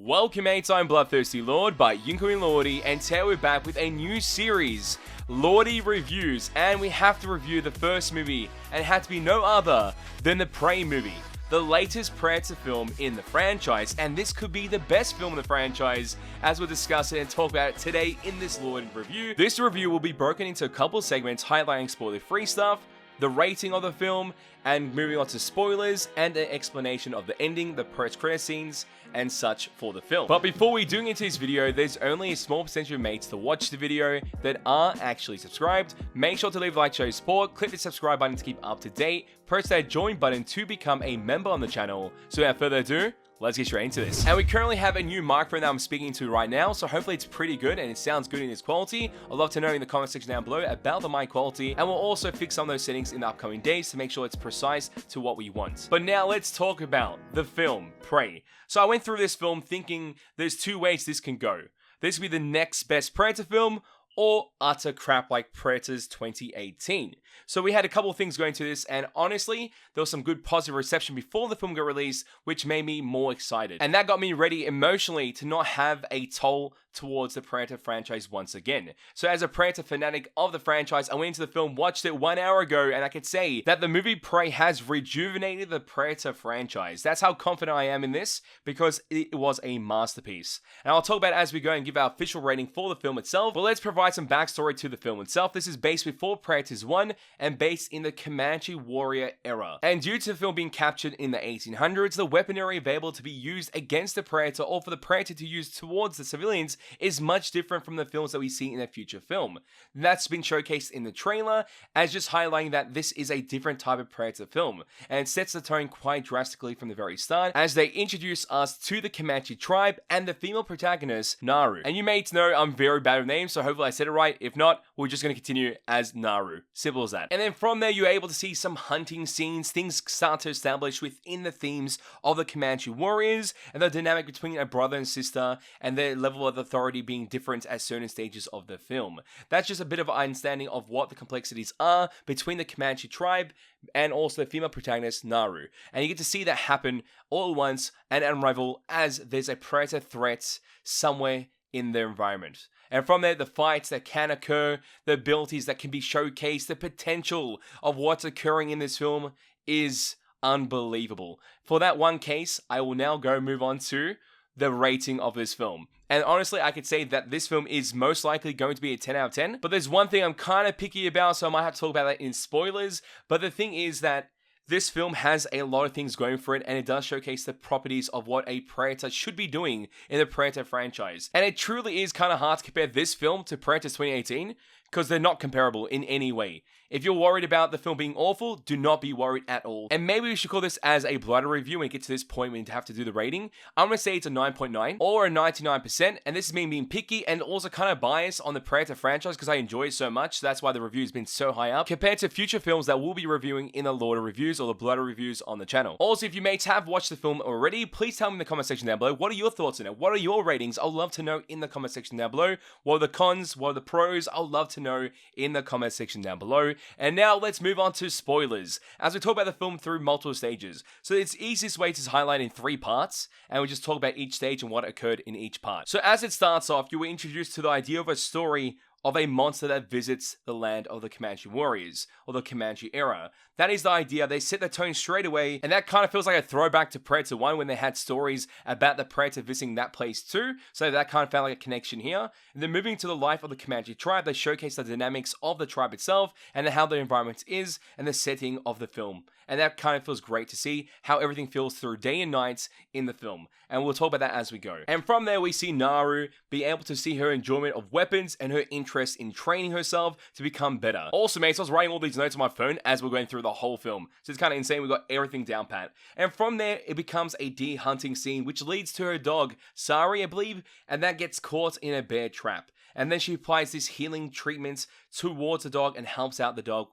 Welcome mates, I'm BloodThirstyLord by Yunko and Lordy, and today we're back with a new series, Lordy Reviews, and we have to review the first movie, and it had to be no other than the Prey movie, the latest Predator film in the franchise, and this could be the best film in the franchise, as we'll discuss it and talk about it today in this Lordy Review. This review will be broken into a couple of segments highlighting spoiler-free stuff, the rating of the film, and moving on to spoilers and an explanation of the ending, the post-credit scenes, and such for the film. But before we do into this video, there's only a small percentage of mates to watch the video that are actually subscribed. Make sure to leave a like, show your support, click the subscribe button to keep up to date, press that join button to become a member on the channel. So without further ado, let's get straight into this. And we currently have a new microphone that I'm speaking to right now, so hopefully it's pretty good and it sounds good in its quality. I'd love to know in the comment section down below about the mic quality, and we'll also fix some of those settings in the upcoming days to make sure it's precise to what we want. But now let's talk about the film, Prey. So I went through this film thinking there's two ways this can go. This would be the next best Predator film, or utter crap like Predators 2018. So we had a couple of things going to this, and honestly, there was some good positive reception before the film got released, which made me more excited. And that got me ready emotionally to not have a toll towards the Predator franchise once again. So as a Predator fanatic of the franchise, I went into the film, watched it 1 hour ago, and I could say that the movie Prey has rejuvenated the Predator franchise. That's how confident I am in this, because it was a masterpiece. And I'll talk about it as we go and give our official rating for the film itself, but let's provide some backstory to the film itself. This is based before Predators 1 and based in the Comanche warrior era. And due to the film being captured in the 1800s, the weaponry available to be used against the Predator or for the Predator to use towards the civilians is much different from the films that we see in a future film. That's been showcased in the trailer as just highlighting that this is a different type of Predator film, and it sets the tone quite drastically from the very start as they introduce us to the Comanche tribe and the female protagonist, Naru. And you may know I'm very bad with names, so hopefully I said it right. If not, we're just going to continue as Naru. Simple as that. And then from there, you're able to see some hunting scenes. Things start to establish within the themes of the Comanche warriors and the dynamic between a brother and sister and their level of authority being different at certain stages of the film. That's just a bit of an understanding of what the complexities are between the Comanche tribe and also the female protagonist, Naru. And you get to see that happen all at once and unravel as there's a predator threat somewhere in their environment. And from there, the fights that can occur, the abilities that can be showcased, the potential of what's occurring in this film is unbelievable. For that one case, I will now move on to the rating of this film. And honestly, I could say that this film is most likely going to be a 10 out of 10. But there's one thing I'm kind of picky about, so I might have to talk about that in spoilers. But the thing is that this film has a lot of things going for it, and it does showcase the properties of what a Predator should be doing in the Predator franchise. And it truly is kind of hard to compare this film to Predators 2018, because they're not comparable in any way. If you're worried about the film being awful, do not be worried at all. And maybe we should call this as a blood review when we get to this point when we have to do the rating. I'm going to say it's a 9.9 or a 99%, and this is me being picky and also kind of biased on the Predator franchise because I enjoy it so much, so that's why the review has been so high up, compared to future films that we'll be reviewing in the Lordy reviews or the blood reviews on the channel. Also, if you mates have watched the film already, please tell me in the comment section down below, what are your thoughts on it? What are your ratings? I'd love to know in the comment section down below. What are the cons? What are the pros? I'd love to know in the comment section down below. And now let's move on to spoilers, as we talk about the film through multiple stages. So its easiest way to highlight in 3 parts, and we'll just talk about each stage and what occurred in each part. So as it starts off, you were introduced to the idea of a story of a monster that visits the land of the Comanche warriors, or the Comanche era. That is the idea. They set the tone straight away, and that kind of feels like a throwback to Predator 1 when they had stories about the Predator visiting that place too, so that kind of felt like a connection here. And then moving to the life of the Comanche tribe, they showcase the dynamics of the tribe itself, and how the environment is, and the setting of the film. And that kind of feels great to see how everything feels through day and night in the film. And we'll talk about that as we go. And from there, we see Naru be able to see her enjoyment of weapons and her interest in training herself to become better. Also, mates, I was writing all these notes on my phone as we're going through the whole film. So it's kind of insane. We got everything down pat. And from there, it becomes a deer hunting scene, which leads to her dog, Sari, I believe, and that gets caught in a bear trap. And then she applies this healing treatment towards the dog and helps out the dog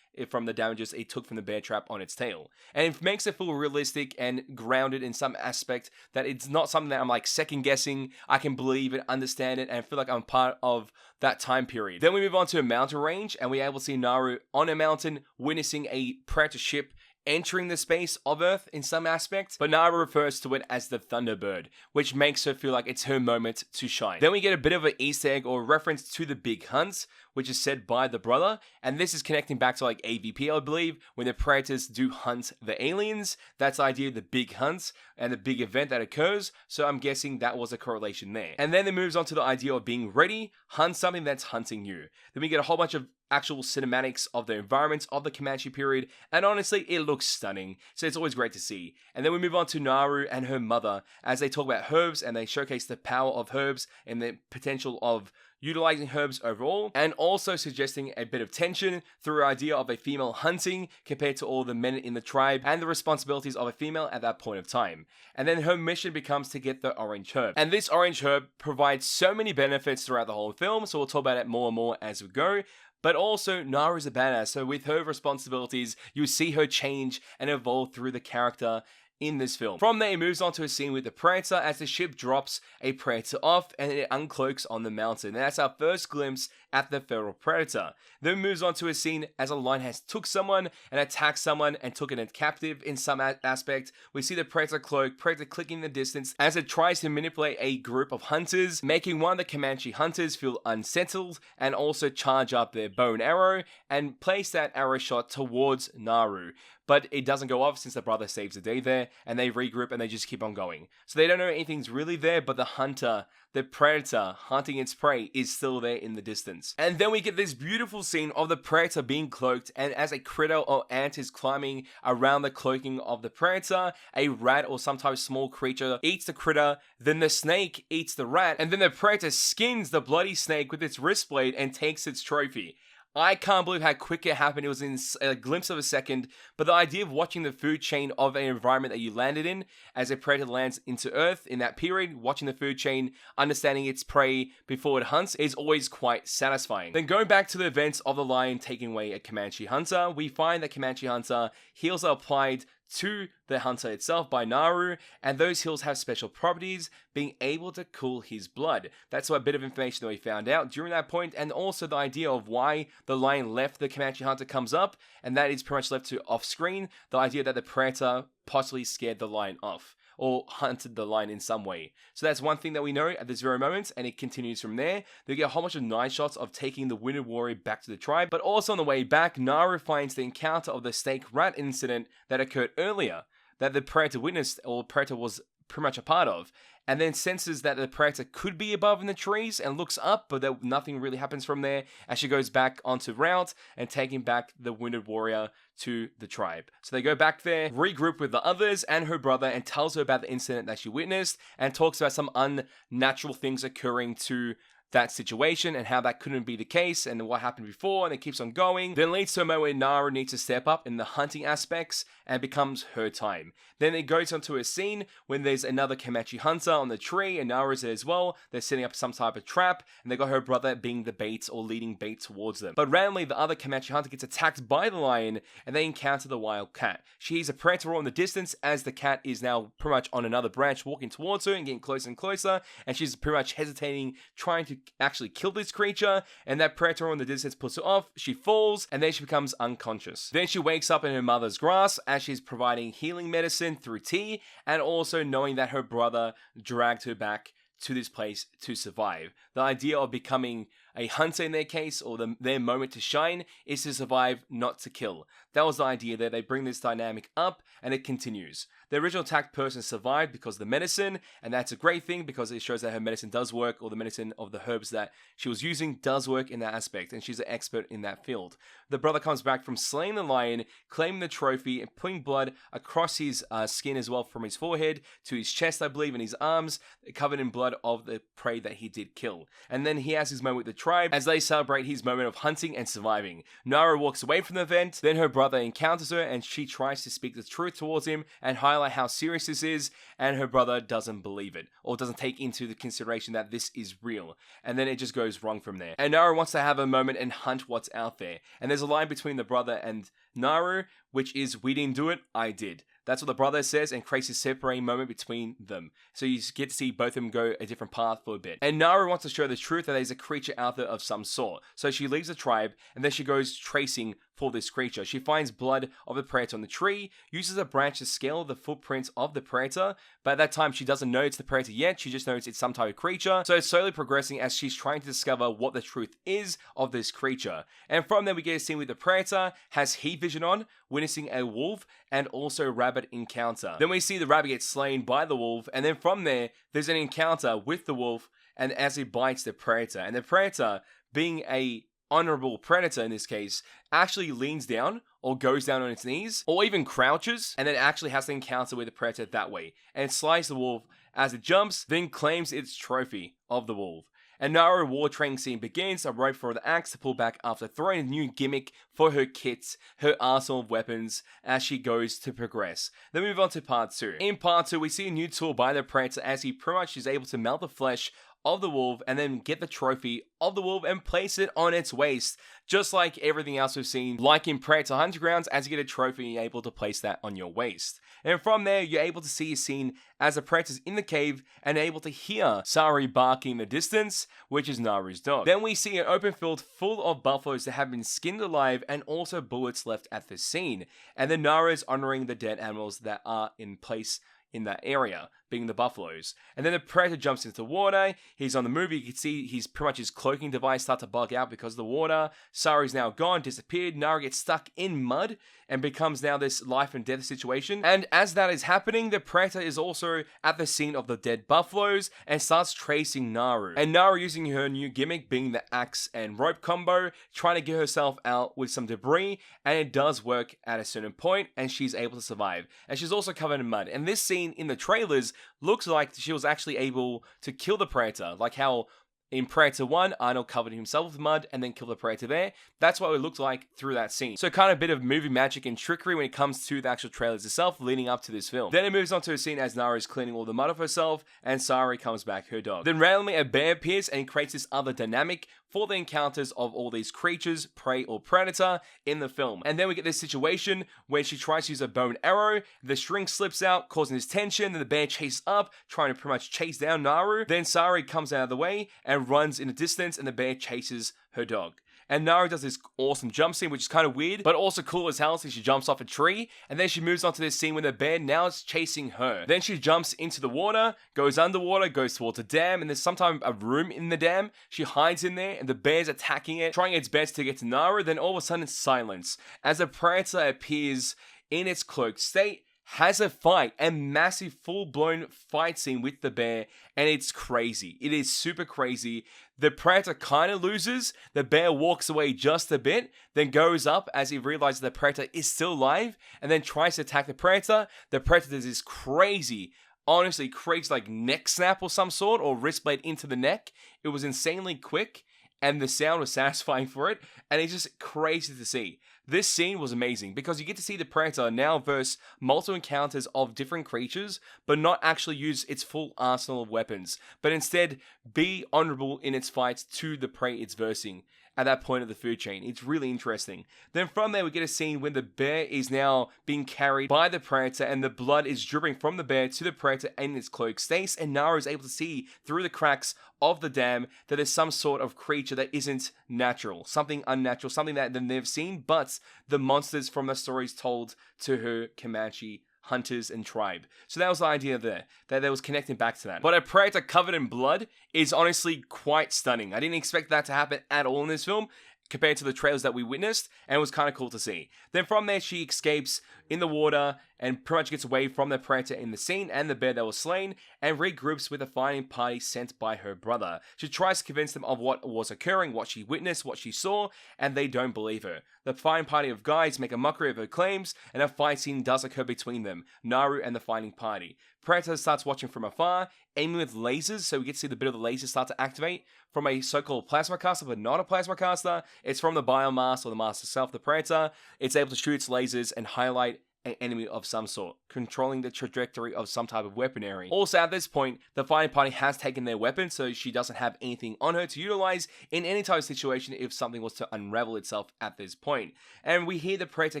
from the damages it took from the bear trap on its tail. And it makes it feel realistic and grounded in some aspect that it's not something that I'm like second guessing. I can believe it, understand it, and I feel like I'm part of that time period. Then we move on to a mountain range, and we're able to see Naru on a mountain witnessing a predator ship entering the space of Earth in some aspect, but Naru refers to it as the Thunderbird, which makes her feel like it's her moment to shine. Then we get a bit of an Easter egg or reference to the Big Hunt, which is said by the brother, and this is connecting back to like AVP, I believe, when the Predators do hunt the aliens. That's the idea of the Big Hunt and the big event that occurs, so I'm guessing that was a correlation there. And then it moves on to the idea of being ready, hunt something that's hunting you. Then we get a whole bunch of actual cinematics of the environments of the Comanche period, and honestly, it looks stunning, so it's always great to see. And then we move on to Naru and her mother, as they talk about herbs, and they showcase the power of herbs and the potential of utilizing herbs overall, and also suggesting a bit of tension through the idea of a female hunting compared to all the men in the tribe and the responsibilities of a female at that point of time. And then her mission becomes to get the orange herb. And this orange herb provides so many benefits throughout the whole film, so we'll talk about it more and more as we go. But also, Naru's a badass, so with her responsibilities, you see her change and evolve through the character in this film. From there, it moves on to a scene with the Predator as the ship drops a Predator off and it uncloaks on the mountain. And that's our first glimpse at the feral Predator. Then moves on to a scene as a lion has took someone and attacked someone and took it captive in some aspect. We see the Predator cloak, Predator clicking the distance as it tries to manipulate a group of hunters, making one of the Comanche hunters feel unsettled and also charge up their bow and arrow and place that arrow shot towards Naru. But it doesn't go off since the brother saves the day there, and they regroup and they just keep on going. So they don't know anything's really there, but the hunter, the Predator hunting its prey, is still there in the distance. And then we get this beautiful scene of the Predator being cloaked, and as a critter or ant is climbing around the cloaking of the Predator, a rat or some type of small creature eats the critter, then the snake eats the rat, and then the Predator skins the bloody snake with its wrist blade and takes its trophy. I can't believe how quick it happened. It was in a glimpse of a second, but the idea of watching the food chain of an environment that you landed in as a predator lands into Earth in that period, watching the food chain, understanding its prey before it hunts is always quite satisfying. Then going back to the events of the lion taking away a Comanche hunter, we find that Comanche hunter heals are applied to the hunter itself by Naru, and those heals have special properties, being able to cool his blood. That's a bit of information that we found out during that point, and also the idea of why the lion left the Comanche hunter comes up, and that is pretty much left to off-screen, the idea that the Predator possibly scared the lion off, or hunted the lion in some way. So that's one thing that we know at this very moment, and it continues from there. They get a whole bunch of nice shots of taking the wounded warrior back to the tribe, but also on the way back, Naru finds the encounter of the snake rat incident that occurred earlier, that the Predator witnessed, or Predator was pretty much a part of, and then senses that the Predator could be above in the trees and looks up, but that nothing really happens from there as she goes back onto route and taking back the wounded warrior to the tribe. So they go back there, regroup with the others and her brother, and tells her about the incident that she witnessed and talks about some unnatural things occurring to that situation and how that couldn't be the case and what happened before, and it keeps on going. Then leads to a moment where Naru needs to step up in the hunting aspects and becomes her time. Then it goes onto a scene when there's another Comanche hunter on the tree and Naru's there as well. They're setting up some type of trap and they got her brother being the bait or leading bait towards them. But randomly the other Comanche hunter gets attacked by the lion and they encounter the wild cat. She hears a predator in the distance as the cat is now pretty much on another branch walking towards her and getting closer and closer, and she's pretty much hesitating, trying to actually kill this creature, and that predator in the distance puts her off. She falls and then she becomes unconscious. Then she wakes up in her mother's grasp as she's providing healing medicine through tea, and also knowing that her brother dragged her back to this place to survive. The idea of becoming a hunter in their case, or their moment to shine, is to survive, not to kill. That was the idea there. They bring this dynamic up and it continues. The original attacked person survived because of the medicine, and that's a great thing because it shows that her medicine does work, or the medicine of the herbs that she was using does work in that aspect, and she's an expert in that field. The brother comes back from slaying the lion, claiming the trophy, and putting blood across his skin as well, from his forehead to his chest, I believe, and his arms, covered in blood of the prey that he did kill. And then he has his moment with the tribe as they celebrate his moment of hunting and surviving. Nara walks away from the event, then her brother encounters her and she tries to speak the truth towards him and highlight how serious this is, and her brother doesn't believe it, or doesn't take into the consideration that this is real, and then it just goes wrong from there. And Nara wants to have a moment and hunt what's out there, and there's a line between the brother and Naru, which is, "We didn't do it, I did." That's what the brother says, and creates a separating moment between them. So you get to see both of them go a different path for a bit. And Naru wants to show the truth that there's a creature out there of some sort. So she leaves the tribe, and then she goes tracing for this creature. She finds blood of the predator on the tree, uses a branch to scale the footprints of the predator, but at that time she doesn't know it's the predator yet, she just knows it's some type of creature, so it's slowly progressing as she's trying to discover what the truth is of this creature. And from there we get a scene with the predator, has heat vision on, witnessing a wolf and also rabbit encounter. Then we see the rabbit get slain by the wolf, and then from there, there's an encounter with the wolf, and as he bites the predator, and the predator, being a honorable predator in this case, actually leans down or goes down on its knees or even crouches and then actually has the encounter with the predator that way and slices the wolf as it jumps, then claims its trophy of the wolf. And Naru war training scene begins, a rope for the axe to pull back after throwing a new gimmick for her kits, her arsenal of weapons, as she goes to progress. Then we move on to part 2. In part 2, we see a new tool by the predator as he pretty much is able to melt the flesh of the wolf and then get the trophy of the wolf and place it on its waist. Just like everything else we've seen, like in Predator Hunting Grounds, as you get a trophy, you're able to place that on your waist. And from there, you're able to see a scene as the predator's in the cave and able to hear Sari barking in the distance, which is Naru's dog. Then we see an open field full of buffaloes that have been skinned alive and also bullets left at the scene. And then Naru is honoring the dead animals that are in place in that area, being the buffaloes. And then the predator jumps into the water, he's on the move, you can see he's pretty much his cloaking device start to bug out because of the water. Sari's now gone, disappeared, Naru gets stuck in mud and becomes now this life and death situation. And as that is happening, the predator is also at the scene of the dead buffaloes and starts tracing Naru. And Naru using her new gimmick, being the axe and rope combo, trying to get herself out with some debris, and it does work at a certain point, and she's able to survive. And she's also covered in mud. And this scene in the trailers looks like she was actually able to kill the predator, like how in Predator 1, Arnold covered himself with mud and then killed the predator there. That's what it looked like through that scene. So kind of a bit of movie magic and trickery when it comes to the actual trailers itself leading up to this film. Then it moves on to a scene as Naru is cleaning all the mud off herself and Sari comes back, her dog. Then randomly a bear appears and creates this other dynamic for the encounters of all these creatures, prey or predator, in the film. And then we get this situation where she tries to use a bow and arrow, the string slips out, causing this tension, then the bear chases up, trying to pretty much chase down Naru. Then Sari comes out of the way and runs in the distance, and the bear chases her dog. And Naru does this awesome jump scene, which is kind of weird, but also cool as hell, so she jumps off a tree, and then she moves on to this scene where the bear now is chasing her. Then she jumps into the water, goes underwater, goes towards a dam, and there's sometimes a room in the dam. She hides in there, and the bear's attacking it, trying its best to get to Naru, then all of a sudden it's silence, as a predator appears in its cloaked state, has a fight, a massive full-blown fight scene with the bear, and it's crazy. It is super crazy. The predator kind of loses, the bear walks away just a bit, then goes up as he realizes the predator is still alive, and then tries to attack the predator. The predator does this crazy, honestly crazy like neck snap or some sort, or wrist blade into the neck. It was insanely quick, and the sound was satisfying for it, and it's just crazy to see. This scene was amazing because you get to see the predator now verse multiple encounters of different creatures, but not actually use its full arsenal of weapons, but instead be honorable in its fights to the prey it's versing at that point of the food chain. It's really interesting. Then from there we get a scene when the bear is now being carried by the predator and the blood is dripping from the bear to the predator in its cloaked state, and Naru is able to see through the cracks of the dam that there's some sort of creature that isn't natural, something unnatural, something that they've seen, but the monsters from the stories told to her Comanche hunters and tribe. So that was the idea there, that there was connecting back to that. But a predator covered in blood is honestly quite stunning. I didn't expect that to happen at all in this film compared to the trailers that we witnessed, and it was kind of cool to see. Then from there, she escapes in the water and pretty much gets away from the predator in the scene and the bear that was slain, and regroups with a fighting party sent by her brother. She tries to convince them of what was occurring, what she witnessed, what she saw, and they don't believe her. The fighting party of guys make a mockery of her claims, and a fight scene does occur between them, Naru and the fighting party. Predator starts watching from afar, aiming with lasers, so we get to see the bit of the lasers start to activate from a so-called plasma caster, but not a plasma caster. It's from the biomass or the mass itself, the predator. It's able to shoot its lasers and highlight an enemy of some sort, controlling the trajectory of some type of weaponry. Also at this point, the fighting party has taken their weapon, so she doesn't have anything on her to utilize in any type of situation if something was to unravel itself at this point. And we hear the predator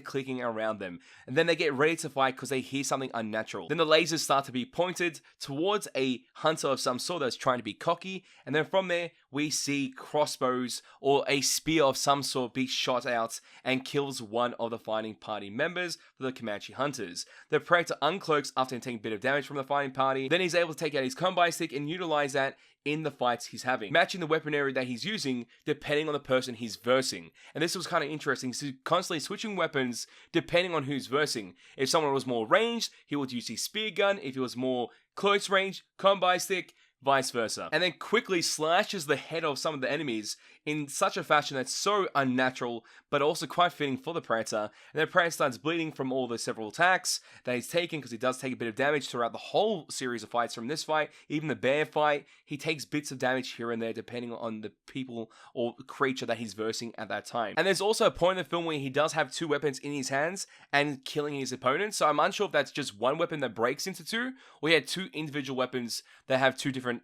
clicking around them, and then they get ready to fight because they hear something unnatural. Then the lasers start to be pointed towards a hunter of some sort that's trying to be cocky, and then from there, we see crossbows or a spear of some sort be shot out and kills one of the fighting party members for the Comanche hunters. The Predator uncloaks after taking a bit of damage from the fighting party, then he's able to take out his kombat stick and utilize that in the fights he's having, matching the weaponry that he's using depending on the person he's versing. And this was kind of interesting, so constantly switching weapons depending on who's versing. If someone was more ranged, he would use his spear gun. If he was more close range, kombat stick, vice versa. And then quickly slashes the head of some of the enemies in such a fashion that's so unnatural, but also quite fitting for the Predator. And the Predator starts bleeding from all the several attacks that he's taken, because he does take a bit of damage throughout the whole series of fights from this fight, even the bear fight. He takes bits of damage here and there depending on the people or creature that he's versing at that time. And there's also a point in the film where he does have two weapons in his hands and killing his opponent, so I'm unsure if that's just one weapon that breaks into two, or he had two individual weapons that have two different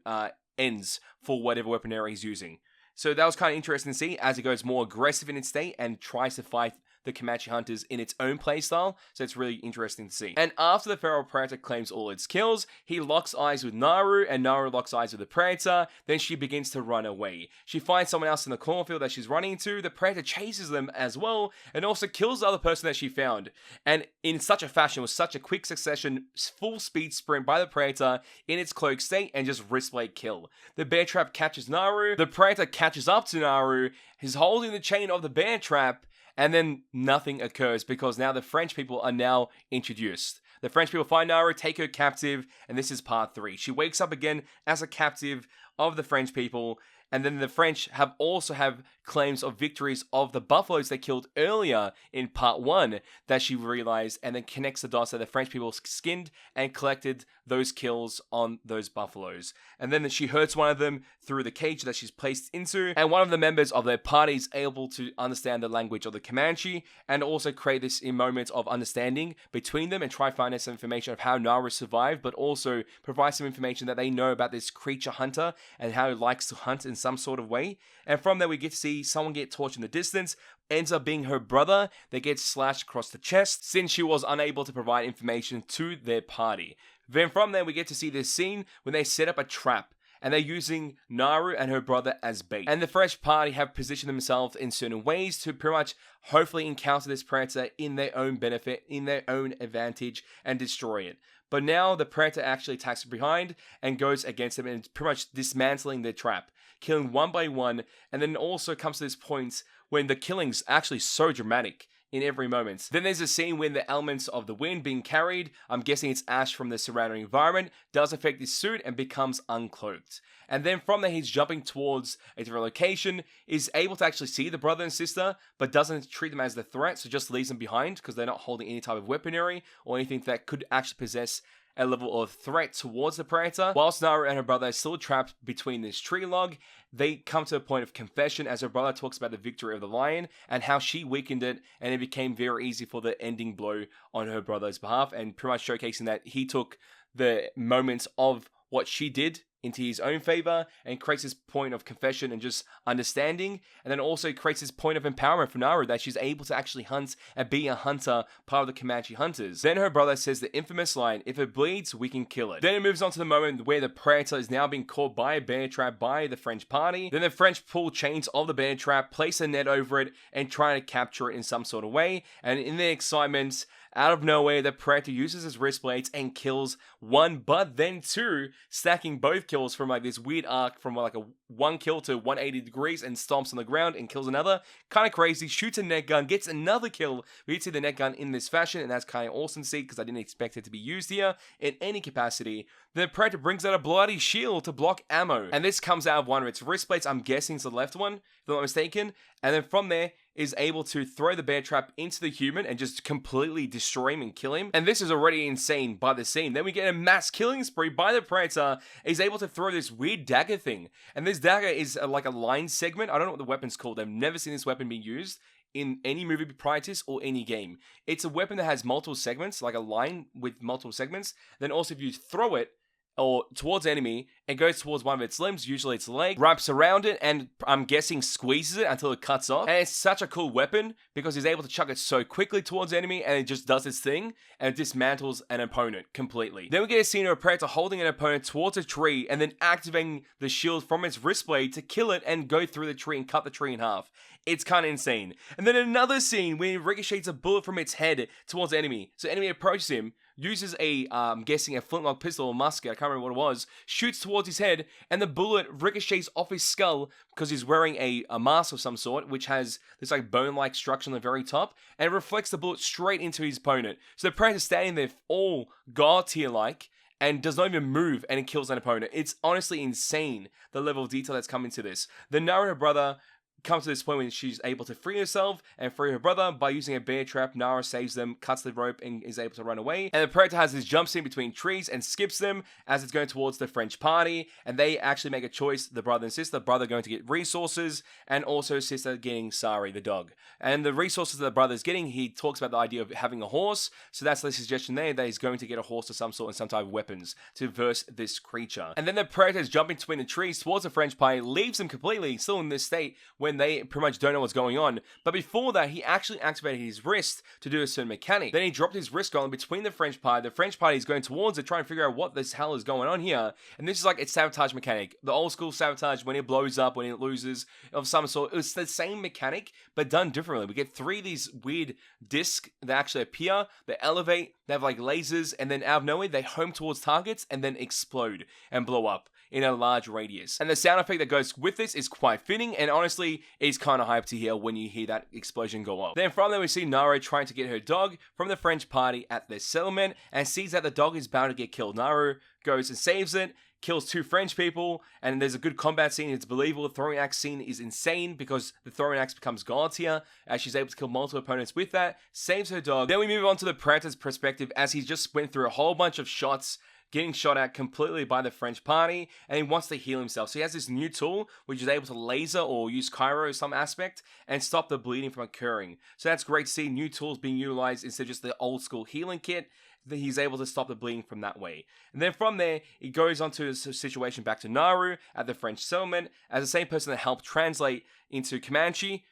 ends for whatever weaponry he's using. So that was kind of interesting to see as it goes more aggressive in its state and tries to fight the Comanche hunters in its own playstyle, so it's really interesting to see. And after the feral Predator claims all its kills, he locks eyes with Naru, and Naru locks eyes with the Predator. Then she begins to run away. She finds someone else in the cornfield that she's running to. The Predator chases them as well, and also kills the other person that she found. And in such a fashion, with such a quick succession, full speed sprint by the Predator in its cloaked state, and just wrist blade kill. The bear trap catches Naru. The Predator catches up to Naru. He's holding the chain of the bear trap. And then nothing occurs because now the French people are now introduced. The French people find Naru, take her captive, and this is part 3. She wakes up again as a captive of the French people, and then the French also have claims of victories of the buffaloes they killed earlier in part 1 that she realized, and then connects the dots that the French people skinned and collected those kills on those buffaloes. And then she hurts one of them through the cage that she's placed into, and one of the members of their party is able to understand the language of the Comanche and also create this moment of understanding between them and try to find out some information of how Naru survived, but also provide some information that they know about this creature hunter and how he likes to hunt in some sort of way. And from there we get to see someone get torched in the distance, ends up being her brother that gets slashed across the chest since she was unable to provide information to their party. Then from there we get to see this scene when they set up a trap, and they're using Naru and her brother as bait. And the French party have positioned themselves in certain ways to pretty much hopefully encounter this Predator in their own benefit, in their own advantage, and destroy it. But now the Predator actually attacks from behind and goes against them and pretty much dismantling their trap, killing one by one. And then also comes to this point when the killing's actually so dramatic in every moment. Then there's a scene when the elements of the wind being carried, I'm guessing it's ash from the surrounding environment, does affect his suit and becomes uncloaked. And then from there he's jumping towards a different location, is able to actually see the brother and sister, but doesn't treat them as the threat, so just leaves them behind because they're not holding any type of weaponry or anything that could actually possess a level of threat towards the Predator. Whilst Naru and her brother are still trapped between this tree log, they come to a point of confession as her brother talks about the victory of the lion and how she weakened it, and it became very easy for the ending blow on her brother's behalf, and pretty much showcasing that he took the moments of what she did into his own favor and creates this point of confession and just understanding, and then also creates this point of empowerment for Naru that she's able to actually hunt and be a hunter, part of the Comanche hunters. Then her brother says the infamous line, "If it bleeds, we can kill it." Then it moves on to the moment where the Predator is now being caught by a bear trap by the French party. Then the French pull chains of the bear trap, place a net over it, and try to capture it in some sort of way. And in their excitement, out of nowhere, the Predator uses his wrist blades and kills one, but then two, stacking both kills from like this weird arc from like a 1 kill to 180 degrees and stomps on the ground and kills another. Kind of crazy. Shoots a net gun, gets another kill. We get to see the net gun in this fashion, and that's kind of awesome to see because I didn't expect it to be used here in any capacity. The Predator brings out a bloody shield to block ammo, and this comes out of one of its wrist blades. I'm guessing it's the left one, if I'm not mistaken. And then from there, is able to throw the bear trap into the human and just completely destroy him and kill him. And this is already insane by the scene. Then we get a mass killing spree by the Predator. He's able to throw this weird dagger thing. And this dagger is like a line segment. I don't know what the weapon's called. I've never seen this weapon being used in any movie prior to this or any game. It's a weapon that has multiple segments, like a line with multiple segments. Then also if you throw it, or towards enemy, and goes towards one of its limbs, usually its leg, wraps around it, and I'm guessing squeezes it until it cuts off. And it's such a cool weapon because he's able to chuck it so quickly towards enemy, and it just does its thing, and it dismantles an opponent completely. Then we get a scene of a Predator holding an opponent towards a tree, and then activating the shield from its wrist blade to kill it and go through the tree and cut the tree in half. It's kind of insane. And then another scene where it ricochets a bullet from its head towards enemy. So enemy approaches him, uses I'm guessing a flintlock pistol or musket, I can't remember what it was, shoots towards his head, and the bullet ricochets off his skull because he's wearing a mask of some sort, which has this like bone-like structure on the very top, and it reflects the bullet straight into his opponent. So the Predator's standing there all God tier-like, and does not even move, and it kills an opponent. It's honestly insane, the level of detail that's come into this. The Naruto brother comes to this point when she's able to free herself and free her brother by using a bear trap. Nara saves them, cuts the rope, and is able to run away. And the Predator has this jump scene between trees and skips them as it's going towards the French party. And they actually make a choice, the brother and sister. Brother going to get resources, and also sister getting Sari, the dog. And the resources that the brother is getting, he talks about the idea of having a horse. So that's the suggestion there, that he's going to get a horse of some sort and some type of weapons to verse this creature. And then the Predator is jumping between the trees towards the French party, leaves them completely, still in this state, when they pretty much don't know what's going on. But before that, he actually activated his wrist to do a certain mechanic. Then he dropped his wrist gun between the French party. The French party is going towards it, trying to figure out what this hell is going on here. And this is like its sabotage mechanic. The old school sabotage, when it blows up, when it loses, of some sort. It's the same mechanic, but done differently. We get 3 of these weird discs that actually appear, they elevate, they have like lasers, and then out of nowhere, they home towards targets and then explode and blow up in a large radius. And the sound effect that goes with this is quite fitting, and honestly, it's kind of hype to hear when you hear that explosion go off. Then from there, we see Naru trying to get her dog from the French party at their settlement, and sees that the dog is bound to get killed. Naru goes and saves it, kills 2 French people, and there's a good combat scene. It's believable. The throwing axe scene is insane because the throwing axe becomes God tier as she's able to kill multiple opponents with that, saves her dog. Then we move on to the Predator's perspective as he just went through a whole bunch of shots, getting shot at completely by the French party, and he wants to heal himself. So he has this new tool, which is able to laser or use Cairo some aspect, and stop the bleeding from occurring. So that's great to see new tools being utilized instead of just the old school healing kit. That he's able to stop the bleeding from that way. And then from there, it goes on to the situation back to Naru at the French settlement, as the same person that helped translate into Comanche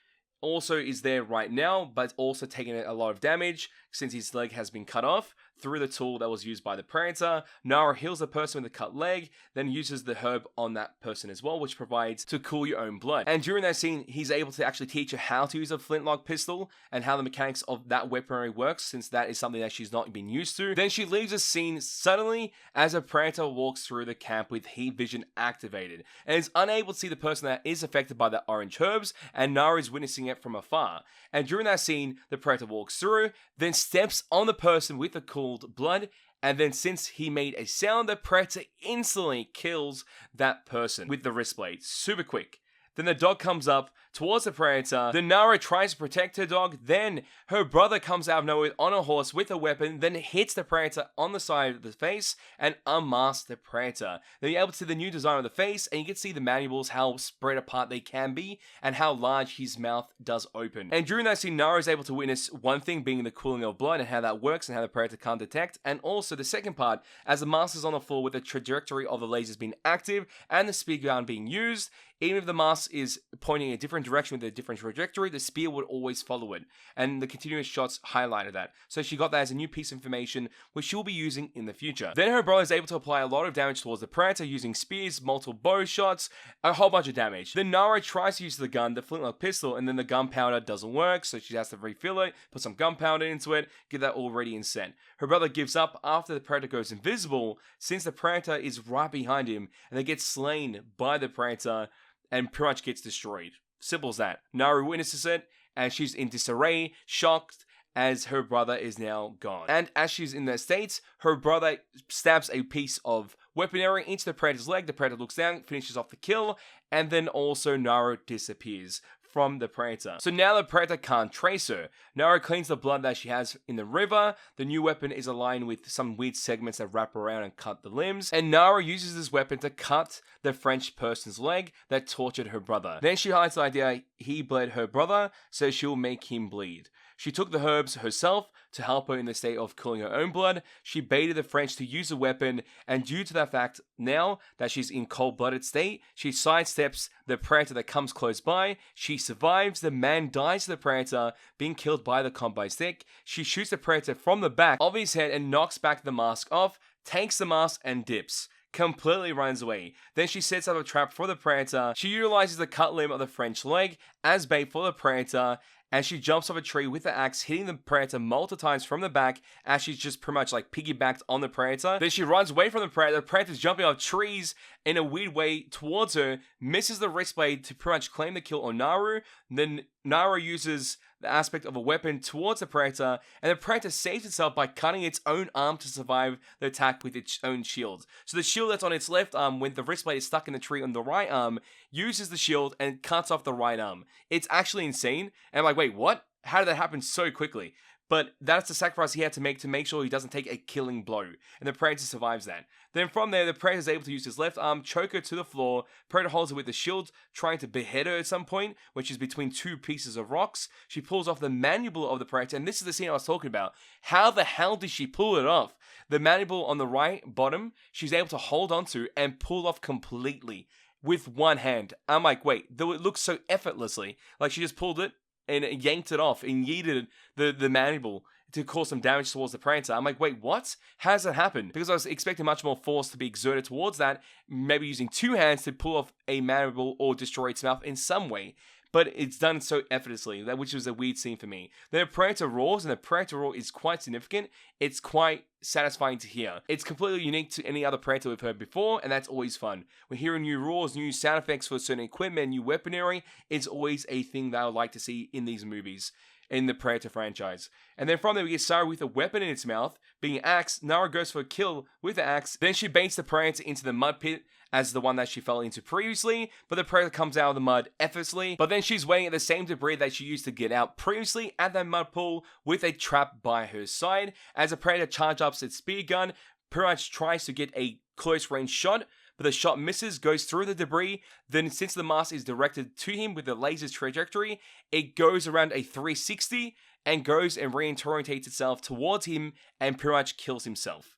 also is there right now, but also taking a lot of damage since his leg has been cut off through the tool that was used by the Predator. Naru heals the person with a cut leg, then uses the herb on that person as well, which provides to cool your own blood. And during that scene, he's able to actually teach her how to use a flintlock pistol and how the mechanics of that weaponry works, since that is something that she's not been used to. Then she leaves the scene suddenly as a Predator walks through the camp with heat vision activated, and is unable to see the person that is affected by the orange herbs, and Naru is witnessing it from afar. And during that scene, the Predator walks through, then steps on the person with the cooled blood, and then since he made a sound, the Predator instantly kills that person with the wrist blade. Super quick. Then the dog comes up towards the Predator. Then Nara tries to protect her dog. Then her brother comes out of nowhere on a horse with a weapon. Then hits the Predator on the side of the face and unmasks the Predator. Then you're able to see the new design of the face, and you can see the mandibles, how spread apart they can be, and how large his mouth does open. And during that scene, Nara is able to witness one thing being the cooling of blood and how that works and how the Predator can't detect. And also the second part, as the mask is on the floor with the trajectory of the lasers being active and the spear gun being used, even if the mask is pointing a different direction with a different trajectory, the spear would always follow it. And the continuous shots highlighted that. So she got that as a new piece of information, which she'll be using in the future. Then her brother is able to apply a lot of damage towards the Predator using spears, multiple bow shots, a whole bunch of damage. Then Nara tries to use the gun, the flintlock pistol, and then the gunpowder doesn't work, so she has to refill it, put some gunpowder into it, get that all ready and set. Her brother gives up after the Predator goes invisible, since the Predator is right behind him, and they get slain by the Predator, and pretty much gets destroyed. Simple as that. Naru witnesses it, and she's in disarray, shocked, as her brother is now gone. And as she's in that state, her brother stabs a piece of weaponry into the Predator's leg. The Predator looks down, finishes off the kill, and then also Naru disappears from the Predator. So now the Predator can't trace her. Nara cleans the blood that she has in the river. The new weapon is aligned with some weird segments that wrap around and cut the limbs. And Nara uses this weapon to cut the French person's leg that tortured her brother. Then she hides the idea he bled her brother, so she'll make him bleed. She took the herbs herself to help her in the state of cooling her own blood. She baited the French to use the weapon, and due to that fact, now that she's in cold-blooded state, she sidesteps the predator that comes close by. She survives. The man dies to the predator, being killed by the combat stick. She shoots the predator from the back of his head and knocks back the mask off, takes the mask and dips. Completely runs away. Then she sets up a trap for the predator. She utilizes the cut limb of the French leg as bait for the predator, and she jumps off a tree with the axe, hitting the predator multiple times from the back as she's just pretty much like piggybacked on the predator. Then she runs away from the predator. The predator's jumping off trees in a weird way towards her, misses the wrist blade to pretty much claim the kill on Naru. Then Naru uses the aspect of a weapon towards the predator, and the predator saves itself by cutting its own arm to survive the attack with its own shield. So the shield that's on its left arm, when the wrist blade is stuck in the tree on the right arm, uses the shield and cuts off the right arm. It's actually insane, and I'm like, wait, what? How did that happen so quickly? But that's the sacrifice he had to make sure he doesn't take a killing blow, and the predator survives that. Then from there, the predator is able to use his left arm, choke her to the floor. Predator holds her with the shield, trying to behead her at some point, which is between two pieces of rocks. She pulls off the mandible of the predator, and this is the scene I was talking about. How the hell did she pull it off? The mandible on the right bottom, she's able to hold onto and pull off completely with one hand. I'm like, wait, though it looks so effortlessly. Like she just pulled it and yanked it off and yeeted the mandible to cause some damage towards the predator. I'm like, wait, what? How does that happen? Because I was expecting much more force to be exerted towards that, maybe using two hands to pull off a mandible or destroy its mouth in some way. But it's done so effortlessly, which was a weird scene for me. Then the predator roars, and the predator roar is quite significant. It's quite satisfying to hear. It's completely unique to any other predator we've heard before, and that's always fun. We're hearing new roars, new sound effects for certain equipment, new weaponry. It's always a thing that I would like to see in these movies, in the Predator franchise. And then from there, we get Sarah with a weapon in its mouth, being axed. Nara goes for a kill with the axe. Then she baits the predator into the mud pit as the one that she fell into previously, but the predator comes out of the mud effortlessly. But then she's waiting at the same debris that she used to get out previously at that mud pool with a trap by her side. As the predator charges up its spear gun, pretty much tries to get a close range shot, but the shot misses, goes through the debris. Then since the mask is directed to him with the laser's trajectory, it goes around a 360 and goes and reorientates itself towards him and pretty much kills himself.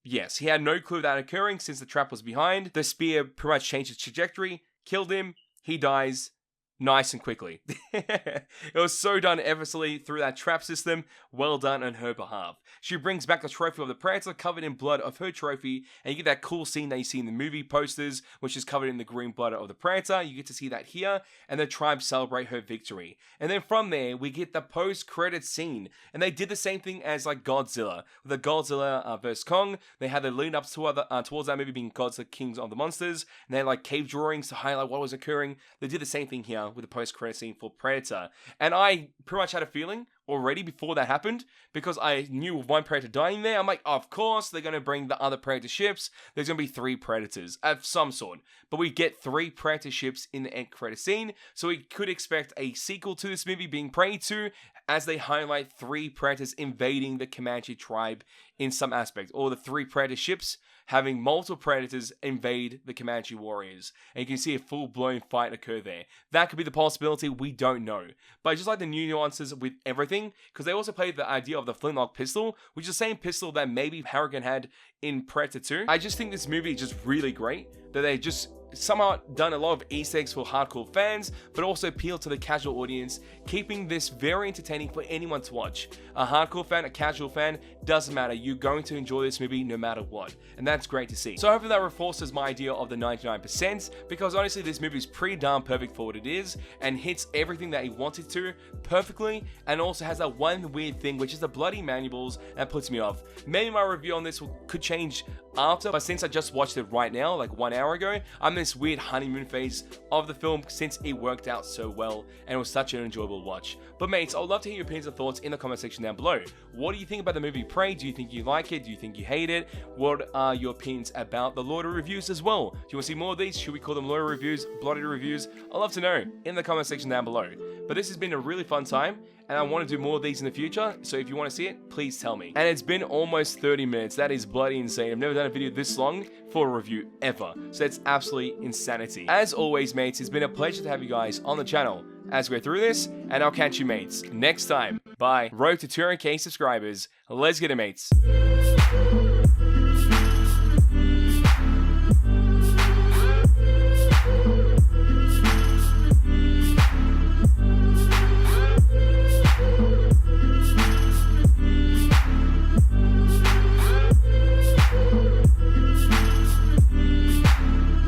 Yes, he had no clue that occurring since the trap was behind. The spear pretty much changed its trajectory, killed him, he dies. Nice and quickly. It was so done effortlessly through that trap system. Well done on her behalf. She brings back the trophy of the predator covered in blood of her trophy, and you get that cool scene that you see in the movie posters, which is covered in the green blood of the predator. You get to see that here, and the tribe celebrate her victory. And then from there, we get the post-credit scene, and they did the same thing as like Godzilla. With the Godzilla vs. Kong, they had the lead up to towards that movie being Godzilla Kings of the Monsters, and they had like cave drawings to highlight what was occurring. They did the same thing here with the post-credit scene for Predator. And I pretty much had a feeling already before that happened, because I knew one Predator dying there. I'm like, of course, they're going to bring the other Predator ships. There's going to be 3 Predators of some sort. But we get 3 Predator ships in the end credit scene, so we could expect a sequel to this movie being Prey 2, as they highlight 3 Predators invading the Comanche tribe in some aspect, or the 3 Predator ships having multiple Predators invade the Comanche warriors, and you can see a full-blown fight occur there. That could be the possibility, we don't know. But I just like the new nuances with everything, because they also played the idea of the flintlock pistol, which is the same pistol that maybe Harrigan had in Predator 2. I just think this movie is just really great, that they just somehow done a lot of Easter eggs for hardcore fans, but also appeal to the casual audience, keeping this very entertaining for anyone to watch. A hardcore fan, a casual fan, doesn't matter. You're going to enjoy this movie no matter what, and that's great to see. So hopefully that reinforces my idea of the 99%, because honestly this movie is pretty darn perfect for what it is, and hits everything that he wanted to perfectly, and also has that one weird thing, which is the bloody mandibles, that puts me off. Maybe my review on this could change after, but since I just watched it right now, like 1 hour ago, I'm in this weird honeymoon phase of the film since it worked out so well and it was such an enjoyable watch. But mates, I would love to hear your opinions and thoughts in the comment section down below. What do you think about the movie Prey? Do you think you like it? Do you think you hate it? What are your opinions about the Lordy reviews as well? Do you want to see more of these? Should we call them Lordy reviews, bloody reviews? I'd love to know in the comment section down below. But this has been a really fun time, and I want to do more of these in the future, so if you want to see it, please tell me. And it's been almost 30 minutes. That is bloody insane. I've never done a video this long for a review ever, so it's absolutely insanity. As always, mates, it's been a pleasure to have you guys on the channel as we go through this, and I'll catch you mates next time. by road to 200k subscribers. Let's get it, mates.